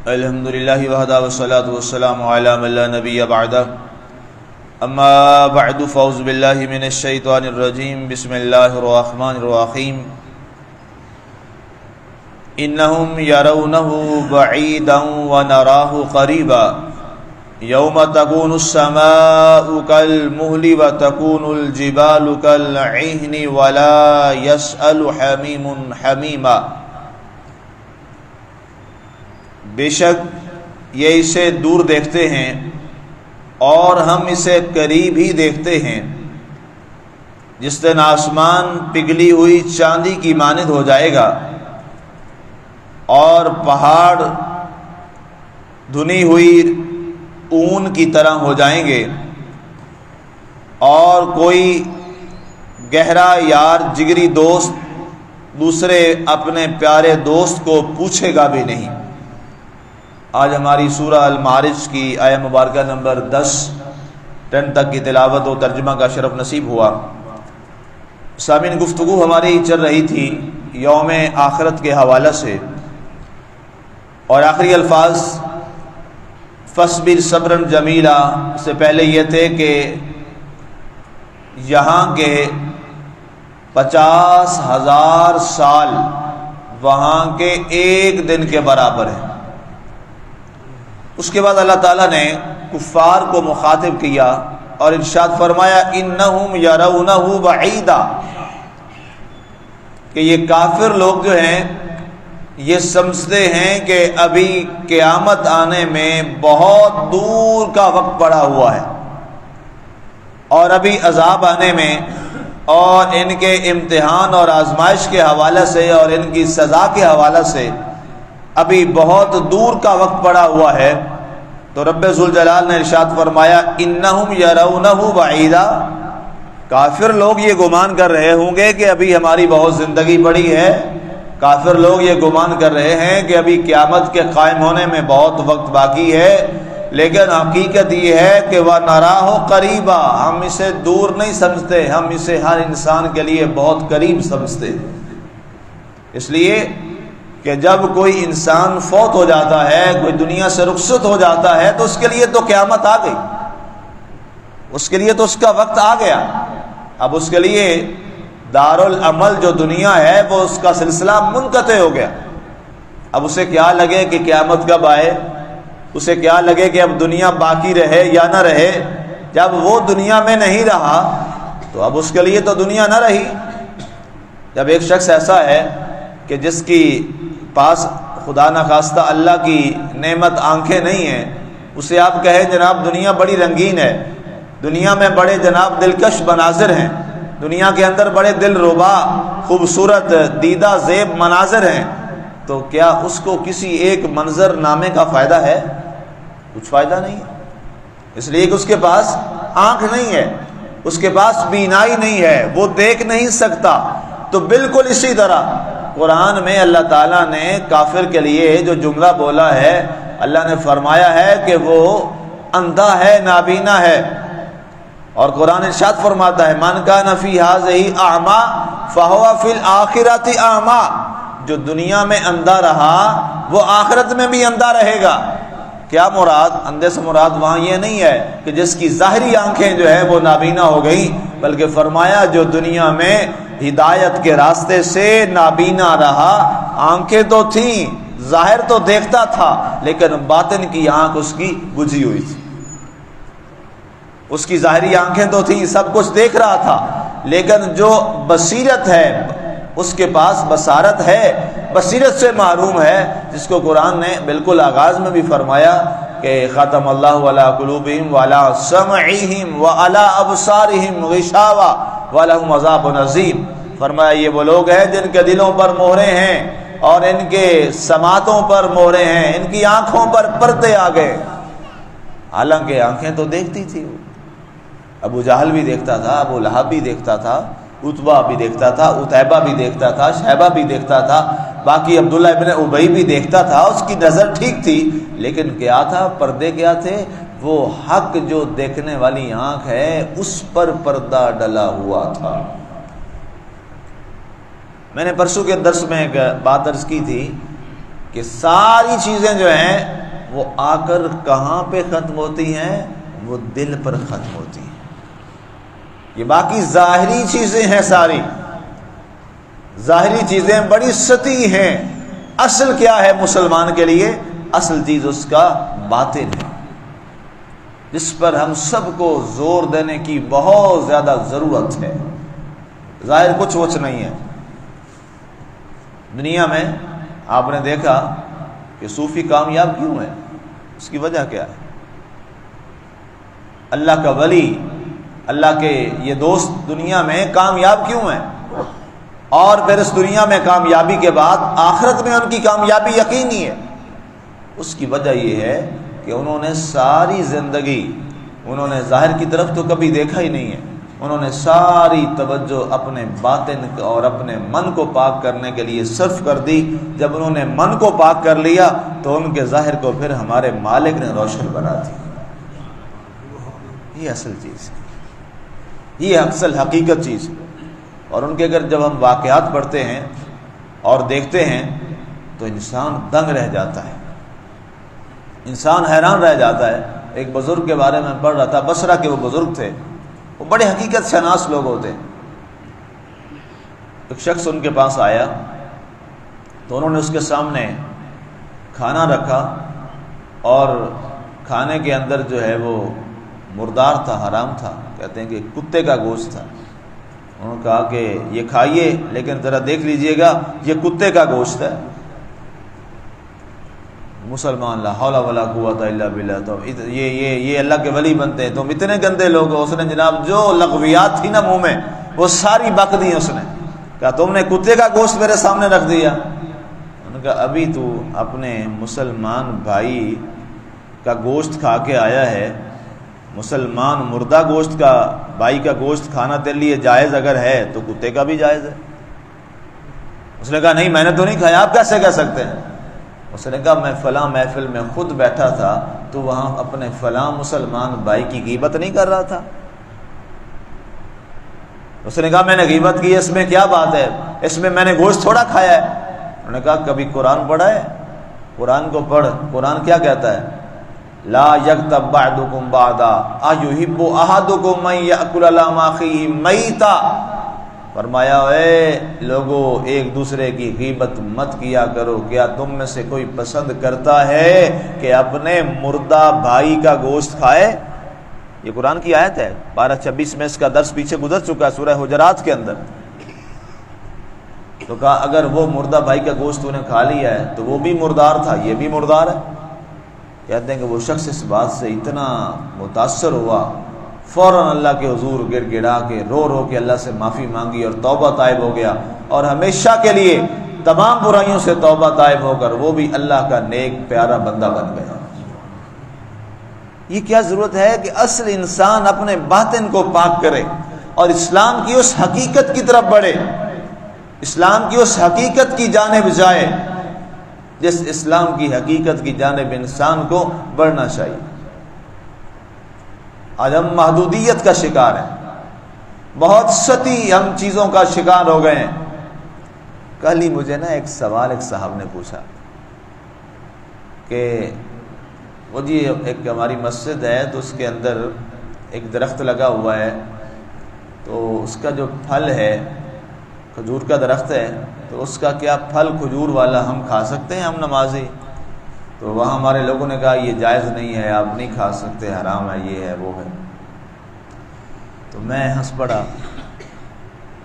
الحمد للہ وحدہ والصلاۃ والسلام علی من لا نبی بعدہ اما بعد فاعوذ باللہ من الشیطان الرجیم بسم اللہ الرحمن الرحیم انہم یرونہ بعیدا ونراہ قریبا یوم تکون السماء کالمہل وتکون الجبال کالعہن ولا یسأل حمیم حمیما۔ بے شک یہ اسے دور دیکھتے ہیں اور ہم اسے قریب ہی دیکھتے ہیں۔ جس دن آسمان پگھلی ہوئی چاندی کی مانند ہو جائے گا اور پہاڑ دھنی ہوئی اون کی طرح ہو جائیں گے، اور کوئی گہرا یار جگری دوست دوسرے اپنے پیارے دوست کو پوچھے گا بھی نہیں۔ آج ہماری سورہ المعارج کی آیہ مبارکہ نمبر 10 تک کی تلاوت و ترجمہ کا شرف نصیب ہوا۔ سامعین، گفتگو ہماری چل رہی تھی یوم آخرت کے حوالے سے، اور آخری الفاظ فاصبر صبرا جمیلا سے پہلے یہ تھے کہ یہاں کے 50,000 سال وہاں کے ایک دن کے برابر ہیں۔ اس کے بعد اللہ تعالیٰ نے کفار کو مخاطب کیا اور ارشاد فرمایا انہم یرونہ بعیدا، کہ یہ کافر لوگ جو ہیں یہ سمجھتے ہیں کہ ابھی قیامت آنے میں بہت دور کا وقت پڑا ہوا ہے، اور ابھی عذاب آنے میں اور ان کے امتحان اور آزمائش کے حوالے سے اور ان کی سزا کے حوالے سے ابھی بہت دور کا وقت پڑا ہوا ہے۔ تو رب ذوالجلال نے ارشاد فرمایا انہم یرونہ بعیدا، کافر لوگ یہ گمان کر رہے ہوں گے کہ ابھی ہماری بہت زندگی پڑی ہے، کافر لوگ یہ گمان کر رہے ہیں کہ ابھی قیامت کے قائم ہونے میں بہت وقت باقی ہے، لیکن حقیقت یہ ہے کہ وَنَرَاهُ قَرِيبًا، ہم اسے دور نہیں سمجھتے، ہم اسے ہر انسان کے لیے بہت قریب سمجھتے۔ اس لیے کہ جب کوئی انسان فوت ہو جاتا ہے، کوئی دنیا سے رخصت ہو جاتا ہے، تو اس کے لیے تو قیامت آ گئی، اس کے لیے تو اس کا وقت آ گیا۔ اب اس کے لیے دار العمل جو دنیا ہے وہ اس کا سلسلہ منقطع ہو گیا۔ اب اسے کیا لگے کہ قیامت کب آئے، اسے کیا لگے کہ اب دنیا باقی رہے یا نہ رہے۔ جب وہ دنیا میں نہیں رہا تو اب اس کے لیے تو دنیا نہ رہی۔ جب ایک شخص ایسا ہے کہ جس کی پاس خدا نخواستہ اللہ کی نعمت آنکھیں نہیں ہیں، اسے آپ کہیں جناب دنیا بڑی رنگین ہے، دنیا میں بڑے جناب دلکش مناظر ہیں، دنیا کے اندر بڑے دل ربا خوبصورت دیدہ زیب مناظر ہیں، تو کیا اس کو کسی ایک منظر نامے کا فائدہ ہے؟ کچھ فائدہ نہیں ہے، اس لیے کہ اس کے پاس آنکھ نہیں ہے، اس کے پاس بینائی نہیں ہے، وہ دیکھ نہیں سکتا۔ تو بالکل اسی طرح قرآن میں اللہ تعالیٰ نے کافر کے لیے جو جملہ بولا ہے، اللہ نے فرمایا ہے کہ وہ اندھا ہے، نابینا ہے، اور قرآن ارشاد فرماتا ہے من کان فی ہذہ اعمی فہو فی الآخرۃ اعمی، جو دنیا میں اندھا رہا وہ آخرت میں بھی اندھا رہے گا۔ کیا مراد؟ اندھے سے مراد وہاں یہ نہیں ہے کہ جس کی ظاہری آنکھیں جو ہے وہ نابینا ہو گئی، بلکہ فرمایا جو دنیا میں ہدایت کے راستے سے نابینا رہا، آنکھیں تو تھیں، ظاہر تو دیکھتا تھا، لیکن باطن کی آنکھ اس کی بجھی ہوئی تھی۔ اس کی ظاہری آنکھیں تو تھیں، سب کچھ دیکھ رہا تھا، لیکن جو بصیرت ہے اس کے پاس بصارت ہے، بصیرت سے محروم ہے، جس کو قرآن نے بالکل آغاز میں بھی فرمایا کہ ختم اللہ علی قلوبہم وعلی سمعہم وعلی ابصارہم غشاوہ وَلَهُمْ عَذَابٌ عَظِيمٌ۔ فرمایا یہ وہ لوگ ہیں جن کے دلوں پر مہریں ہیں اور ان کے سماعتوں پر مہریں ہیں، ان کی آنکھوں پر پردے آ گئے۔ حالانکہ آنکھیں تو دیکھتی تھی، ابو جہل بھی دیکھتا تھا، ابو لہب بھی دیکھتا تھا، عتبہ بھی دیکھتا تھا، عتیبہ بھی دیکھتا تھا، شیبہ بھی دیکھتا تھا، باقی عبداللہ ابن ابی بھی دیکھتا تھا، اس کی نظر ٹھیک تھی، لیکن کیا تھا؟ پردے کیا تھے؟ وہ حق جو دیکھنے والی آنکھ ہے اس پر پردہ ڈلا ہوا تھا۔ میں نے پرسوں کے درس میں ایک بات عرض کی تھی کہ ساری چیزیں جو ہیں وہ آ کر کہاں پہ ختم ہوتی ہیں؟ وہ دل پر ختم ہوتی ہیں۔ یہ باقی ظاہری چیزیں ہیں، ساری ظاہری چیزیں بڑی سطحی ہیں۔ اصل کیا ہے مسلمان کے لیے؟ اصل چیز اس کا باطن ہے، جس پر ہم سب کو زور دینے کی بہت زیادہ ضرورت ہے۔ ظاہر کچھ نہیں ہے دنیا میں۔ آپ نے دیکھا کہ صوفی کامیاب کیوں ہے؟ اس کی وجہ کیا ہے؟ اللہ کا ولی، اللہ کے یہ دوست دنیا میں کامیاب کیوں ہیں؟ اور پھر اس دنیا میں کامیابی کے بعد آخرت میں ان کی کامیابی یقینی ہے۔ اس کی وجہ یہ ہے کہ انہوں نے ساری زندگی، انہوں نے ظاہر کی طرف تو کبھی دیکھا ہی نہیں ہے، انہوں نے ساری توجہ اپنے باطن اور اپنے من کو پاک کرنے کے لیے صرف کر دی۔ جب انہوں نے من کو پاک کر لیا تو ان کے ظاہر کو پھر ہمارے مالک نے روشن بنا دی۔ یہ اصل چیز ہے، یہ اصل حقیقت چیز ہے۔ اور ان کے اگر جب ہم واقعات پڑھتے ہیں اور دیکھتے ہیں تو انسان دنگ رہ جاتا ہے، انسان حیران رہ جاتا ہے۔ ایک بزرگ کے بارے میں پڑھ رہا تھا، بصرہ کے وہ بزرگ تھے، وہ بڑے حقیقت شناس لوگ ہوتے ہیں۔ ایک شخص ان کے پاس آیا تو انہوں نے اس کے سامنے کھانا رکھا اور کھانے کے اندر جو ہے وہ مردار تھا، حرام تھا، کہتے ہیں کہ کتے کا گوشت تھا۔ انہوں نے کہا کہ یہ کھائیے لیکن ذرا دیکھ لیجئے گا یہ کتے کا گوشت ہے۔ مسلمان لا حول ولا قوت الا باللہ، تو یہ اللہ کے ولی بنتے ہیں، تم اتنے گندے لوگ ہو۔ اس نے جناب جو لغویات تھی نا منہ میں وہ ساری بک دی اس نے، کہا تم نے کتے کا گوشت میرے سامنے رکھ دیا۔ انہوں نے کہا ابھی تو اپنے مسلمان بھائی کا گوشت کھا کے آیا ہے، مسلمان مردہ گوشت کا، بھائی کا گوشت کھانا تیرے لیے جائز اگر ہے تو کتے کا بھی جائز ہے۔ اس نے کہا نہیں میں نے تو نہیں کھایا، آپ کیسے کہہ سکتے ہیں؟ اس نے کہا میں فلاں محفل میں خود بیٹھا تھا تو وہاں اپنے فلاں مسلمان بھائی کی غیبت نہیں کر رہا تھا۔ اس نے کہا میں نے غیبت کی، اس میں کیا بات ہے؟ اس میں نے گوشت تھوڑا کھایا ہے۔ انہوں نے کہا کبھی قرآن پڑھا ہے؟ قرآن کو پڑھ، قرآن کیا کہتا ہے؟ لا یغتب بعضکم بعضا ایحب احدکم ان یاکل لحم اخیہ میتا۔ فرمایا اے لوگو ایک دوسرے کی غیبت مت کیا کرو، کیا تم میں سے کوئی پسند کرتا ہے کہ اپنے مردہ بھائی کا گوشت کھائے؟ یہ قرآن کی آیت ہے، 12-26 میں اس کا درس پیچھے گزر چکا ہے سورہ حجرات کے اندر۔ تو کہا اگر وہ مردہ بھائی کا گوشت تو نے کھا لیا ہے تو وہ بھی مردار تھا، یہ بھی مردار ہے۔ کہتے ہیں کہ وہ شخص اس بات سے اتنا متاثر ہوا، فوراً اللہ کے حضور گڑ گڑا کے رو رو کے اللہ سے معافی مانگی اور توبہ طائب ہو گیا، اور ہمیشہ کے لیے تمام برائیوں سے توبہ طائب ہو کر وہ بھی اللہ کا نیک پیارا بندہ بن گیا۔ یہ کیا ضرورت ہے کہ اصل انسان اپنے باطن کو پاک کرے اور اسلام کی اس حقیقت کی طرف بڑھے، اسلام کی اس حقیقت کی جانب جائے جس اسلام کی حقیقت کی جانب انسان کو بڑھنا چاہیے۔ آج ہم محدودیت کا شکار ہیں، بہت سطحی ہم چیزوں کا شکار ہو گئے ہیں۔ کل ہی مجھے نا ایک سوال ایک صاحب نے پوچھا کہ وہ جی ایک ہماری مسجد ہے تو اس کے اندر ایک درخت لگا ہوا ہے، تو اس کا جو پھل ہے کھجور کا درخت ہے، تو اس کا کیا پھل کھجور والا ہم کھا سکتے ہیں ہم نمازی؟ تو وہاں ہمارے لوگوں نے کہا یہ جائز نہیں ہے، آپ نہیں کھا سکتے، حرام ہے، یہ ہے وہ ہے۔ تو میں ہنس پڑا،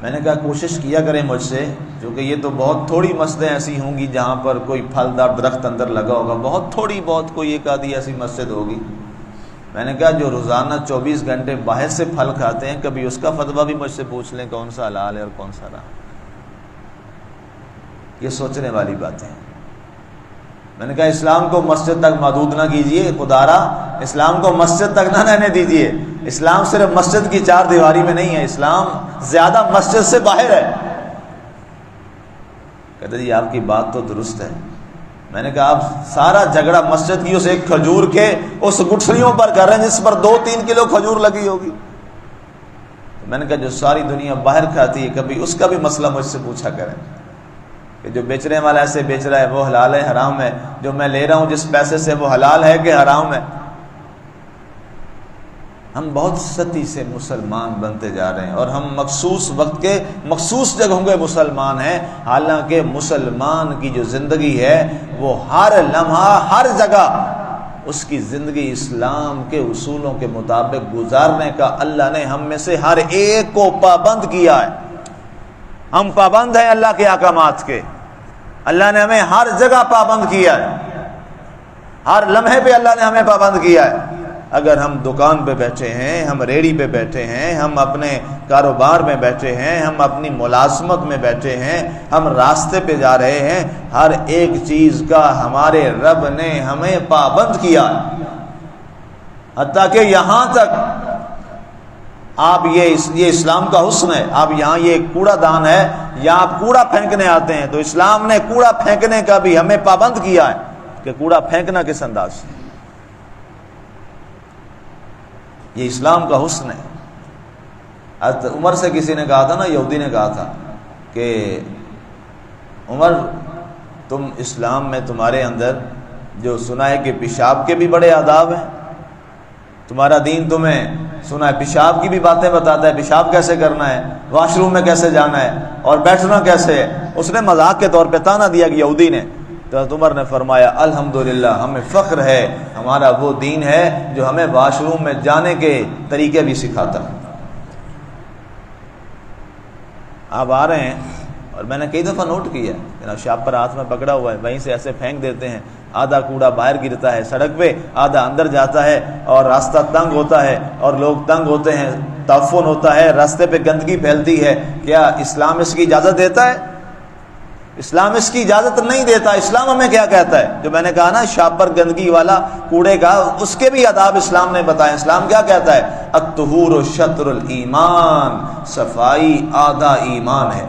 میں نے کہا کوشش کیا کریں مجھ سے، کیونکہ یہ تو بہت تھوڑی مسجدیں ایسی ہوں گی جہاں پر کوئی پھلدار درخت اندر لگا ہوگا، بہت تھوڑی، بہت کوئی ایک آدھی ایسی مسجد ہوگی۔ میں نے کہا جو روزانہ 24 گھنٹے باہر سے پھل کھاتے ہیں، کبھی اس کا فتویٰ بھی مجھ سے پوچھ لیں کون سا حلال ہے اور کون سا حرام۔ یہ سوچنے والی باتیں ہیں۔ میں نے کہا اسلام کو مسجد تک محدود نہ کیجئے، خدارا اسلام کو مسجد تک نہ رہنے دیجئے۔ اسلام صرف مسجد کی چار دیواری میں نہیں ہے، اسلام زیادہ مسجد سے باہر ہے۔ کہتے جی آپ کی بات تو درست ہے۔ میں نے کہا آپ سارا جھگڑا مسجد کی اس ایک کھجور کے اس گٹھلیوں پر کر رہے ہیں جس پر 2-3 کلو کھجور لگی ہوگی۔ میں نے کہا جو ساری دنیا باہر کھاتی ہے، کبھی اس کا بھی مسئلہ مجھ سے پوچھا کریں۔ کہ جو بیچنے والا ایسے بیچ رہا ہے وہ حلال ہے حرام ہے، جو میں لے رہا ہوں جس پیسے سے وہ حلال ہے کہ حرام ہے؟ ہم بہت سطحی سے مسلمان بنتے جا رہے ہیں، اور ہم مخصوص وقت کے مخصوص جگہوں کے مسلمان ہیں، حالانکہ مسلمان کی جو زندگی ہے وہ ہر لمحہ ہر جگہ اس کی زندگی اسلام کے اصولوں کے مطابق گزارنے کا اللہ نے ہم میں سے ہر ایک کو پابند کیا ہے۔ ہم پابند ہیں اللہ کے احکامات کے، اللہ نے ہمیں ہر جگہ پابند کیا ہے، ہر لمحے پہ اللہ نے ہمیں پابند کیا ہے۔ اگر ہم دکان پہ بیٹھے ہیں، ہم ریڑھی پہ بیٹھے ہیں، ہم اپنے کاروبار میں بیٹھے ہیں، ہم اپنی ملازمت میں بیٹھے ہیں، ہم راستے پہ جا رہے ہیں، ہر ایک چیز کا ہمارے رب نے ہمیں پابند کیا ہے، حتیٰ کہ یہاں تک آپ یہ اسلام کا حسن ہے، آپ یہاں یہ کوڑا دان ہے، یا آپ کوڑا پھینکنے آتے ہیں تو اسلام نے کوڑا پھینکنے کا بھی ہمیں پابند کیا ہے کہ کوڑا پھینکنا کس انداز سے۔ یہ اسلام کا حسن ہے۔ حضرت عمر سے کسی نے کہا تھا نا، یہودی نے کہا تھا کہ عمر تم اسلام میں تمہارے اندر جو سنا ہے کہ پیشاب کے بھی بڑے آداب ہیں، تمہارا دین تمہیں سنا ہے پیشاب کی بھی باتیں بتاتا ہے، پیشاب کیسے کرنا ہے، واش روم میں کیسے جانا ہے اور بیٹھنا کیسے ہے۔ اس نے مذاق کے طور پہ تانا دیا کہ یہودی نے، تو حضرت عمر نے فرمایا الحمدللہ ہمیں فخر ہے، ہمارا وہ دین ہے جو ہمیں واش روم میں جانے کے طریقے بھی سکھاتا ہے۔ آپ آ رہے ہیں اور میں نے کئی دفعہ نوٹ کیا ہے، شاپ پر ہاتھ میں پکڑا ہوا ہے، وہیں سے ایسے پھینک دیتے ہیں، آدھا کوڑا باہر گرتا ہے سڑک پہ، آدھا اندر جاتا ہے، اور راستہ تنگ ہوتا ہے اور لوگ تنگ ہوتے ہیں، تعفن ہوتا ہے، راستے پہ گندگی پھیلتی ہے۔ کیا اسلام اس کی اجازت دیتا ہے؟ اسلام اس کی اجازت نہیں دیتا۔ اسلام ہمیں کیا کہتا ہے؟ جو میں نے کہا نا شاپ پر گندگی والا کوڑے کا، اس کے بھی آداب اسلام نے بتائے۔ اسلام کیا کہتا ہے؟ الطہور شطر الایمان، صفائی آدھا ایمان ہے۔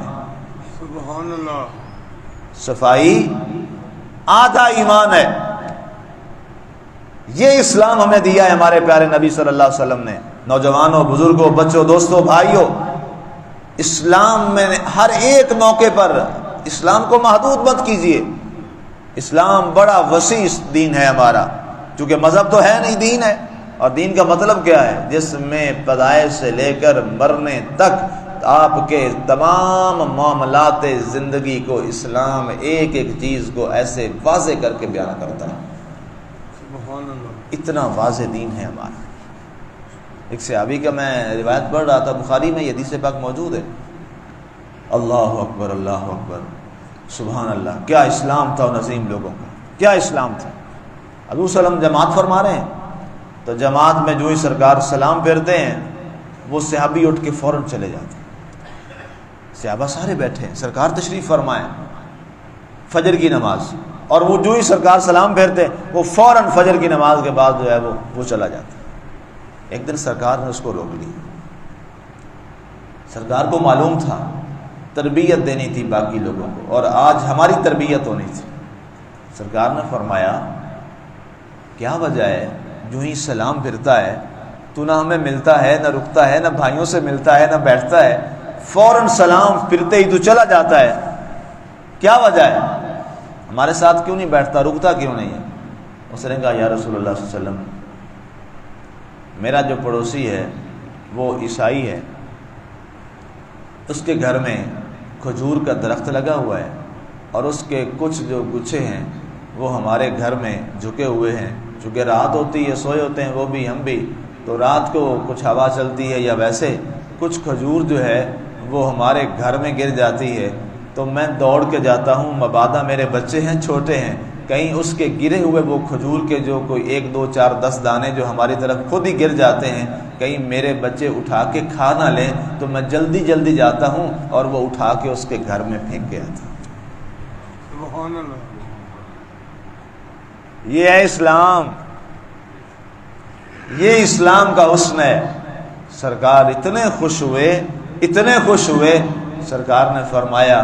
سبحان اللہ۔ صفائی آدھا ایمان ہے۔ یہ اسلام ہمیں دیا ہے ہمارے پیارے نبی صلی اللہ علیہ وسلم نے۔ نوجوانوں، بزرگوں، بچوں، دوستوں، بھائیوں، اسلام میں ہر ایک موقع پر اسلام کو محدود مت کیجیے۔ اسلام بڑا وسیع دین ہے ہمارا، چونکہ مذہب تو ہے نہیں، دین ہے۔ اور دین کا مطلب کیا ہے؟ جس میں پیدائش سے لے کر مرنے تک آپ کے تمام معاملات زندگی کو اسلام ایک ایک چیز کو ایسے واضح کر کے بیان کرتا ہے۔ سبحان اللہ۔ اتنا واضح دین ہے ہمارا۔ ایک صحابی کا میں روایت پڑھ رہا تھا، بخاری میں یہ حدیث پاک موجود ہے۔ اللہ اکبر، اللہ اکبر، سبحان اللہ، کیا اسلام تھا نظیم لوگوں کا، کیا اسلام تھا۔ حضور صلی اللہ علیہ وسلم جماعت فرما رہے ہیں تو جماعت میں جو ہی سرکار سلام پھیرتے ہیں وہ صحابی اٹھ کے فوراً چلے جاتے ہیں۔ صحابہ سارے بیٹھے ہیں، سرکار تشریف فرمائیں، فجر کی نماز، اور وہ جو ہی سرکار سلام پھیرتے ہیں وہ فوراً فجر کی نماز کے بعد جو ہے وہ چلا جاتا ہے۔ ایک دن سرکار نے اس کو روک لی۔ سرکار کو معلوم تھا تربیت دینی تھی باقی لوگوں کو، اور آج ہماری تربیت ہونی تھی۔ سرکار نے فرمایا کیا وجہ ہے جو ہی سلام پھرتا ہے تو نہ ہمیں ملتا ہے، نہ رکتا ہے، نہ بھائیوں سے ملتا ہے، نہ بیٹھتا ہے، فوراً سلام پھرتے ہی تو چلا جاتا ہے، کیا وجہ ہے؟ ہمارے ساتھ کیوں نہیں بیٹھتا، رکتا کیوں نہیں ہے؟ اس نے کہا یا رسول اللہ صلی اللہ علیہ وسلم، میرا جو پڑوسی ہے وہ عیسائی ہے، اس کے گھر میں کھجور کا درخت لگا ہوا ہے، اور اس کے کچھ جو گچھے ہیں وہ ہمارے گھر میں جھکے ہوئے ہیں، چونکہ رات ہوتی ہے، سوئے ہوتے ہیں وہ بھی، ہم بھی، تو رات کو کچھ ہوا چلتی ہے یا ویسے کچھ کھجور جو ہے وہ ہمارے گھر میں گر جاتی ہے، تو میں دوڑ کے جاتا ہوں، مبادا میرے بچے ہیں چھوٹے ہیں، کہیں اس کے گرے ہوئے وہ کھجور کے جو کوئی 1 2 4 10 دانے جو ہماری طرف خود ہی گر جاتے ہیں، کہیں میرے بچے اٹھا کے کھا نہ لیں، تو میں جلدی جلدی جاتا ہوں اور وہ اٹھا کے اس کے گھر میں پھینک کے آتا ہوں۔ سبحان اللہ۔ یہ ہے اسلام، یہ اسلام کا حسن ہے۔ سرکار اتنے خوش ہوئے، سرکار نے فرمایا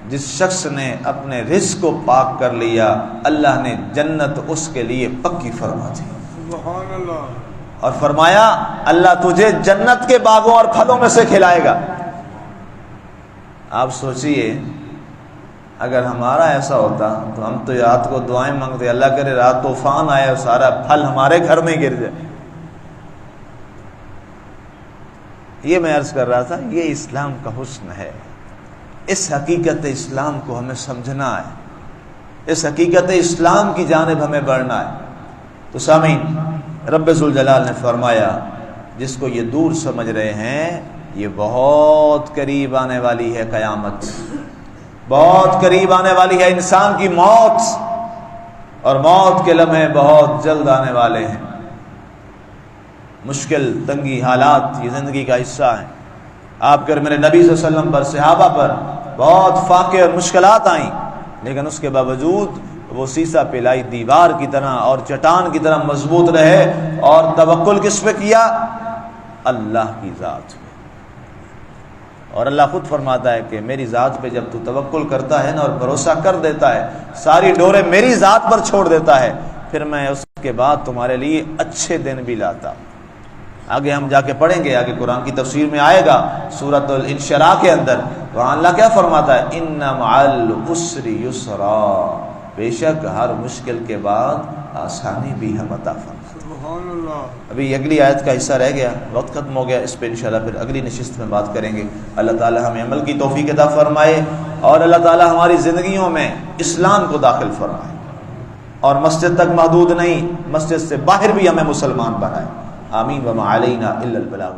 جس شخص نے اپنے رزق کو پاک کر لیا اللہ نے جنت اس کے لیے پکی فرما دی۔ سبحان اللہ۔ اور فرمایا اللہ تجھے جنت کے باغوں اور پھلوں میں سے کھلائے گا۔ آپ سوچئے اگر ہمارا ایسا ہوتا تو ہم تو رات کو دعائیں مانگتے، اللہ کرے رات طوفان آئے اور سارا پھل ہمارے گھر میں گر جائے۔ یہ میں عرض کر رہا تھا، یہ اسلام کا حسن ہے۔ اس حقیقت اسلام کو ہمیں سمجھنا ہے، اس حقیقت اسلام کی جانب ہمیں بڑھنا ہے۔ تو سامعین، رب ذوالجلال نے فرمایا جس کو یہ دور سمجھ رہے ہیں، یہ بہت قریب آنے والی ہے قیامت، بہت قریب آنے والی ہے انسان کی موت، اور موت کے لمحے بہت جلد آنے والے ہیں۔ مشکل تنگی حالات یہ زندگی کا حصہ ہیں۔ آپ کے میرے نبی صلی اللہ علیہ وسلم پر، صحابہ پر بہت فاقے اور مشکلات آئیں، لیکن اس کے باوجود وہ سیسا پلائی دیوار کی طرح اور چٹان کی طرح مضبوط رہے، اور توکل کس پہ کیا؟ اللہ کی ذات پہ۔ اور اللہ خود فرماتا ہے کہ میری ذات پہ جب تو توکل کرتا ہے نا اور بھروسہ کر دیتا ہے، ساری ڈوریں میری ذات پر چھوڑ دیتا ہے، پھر میں اس کے بعد تمہارے لیے اچھے دن بھی لاتا ہوں۔ آگے ہم جا کے پڑھیں گے، آگے قرآن کی تفسیر میں آئے گا سورۃ الانشراح کے اندر، وہاں اللہ کیا فرماتا ہے؟ ان مع العسر یسرا، بے شک ہر مشکل کے بعد آسانی بھی ہم عطا فرماتا۔ سبحان اللہ۔ ابھی اگلی آیت کا حصہ رہ گیا، وقت ختم ہو گیا، اس پہ انشاءاللہ پھر اگلی نشست میں بات کریں گے۔ اللہ تعالی ہمیں عمل کی توفیق عطا فرمائے، اور اللہ تعالی ہماری زندگیوں میں اسلام کو داخل فرمائے، اور مسجد تک محدود نہیں، مسجد سے باہر بھی ہمیں مسلمان بنائے۔ آمین۔ وما علینا الا البلاغ۔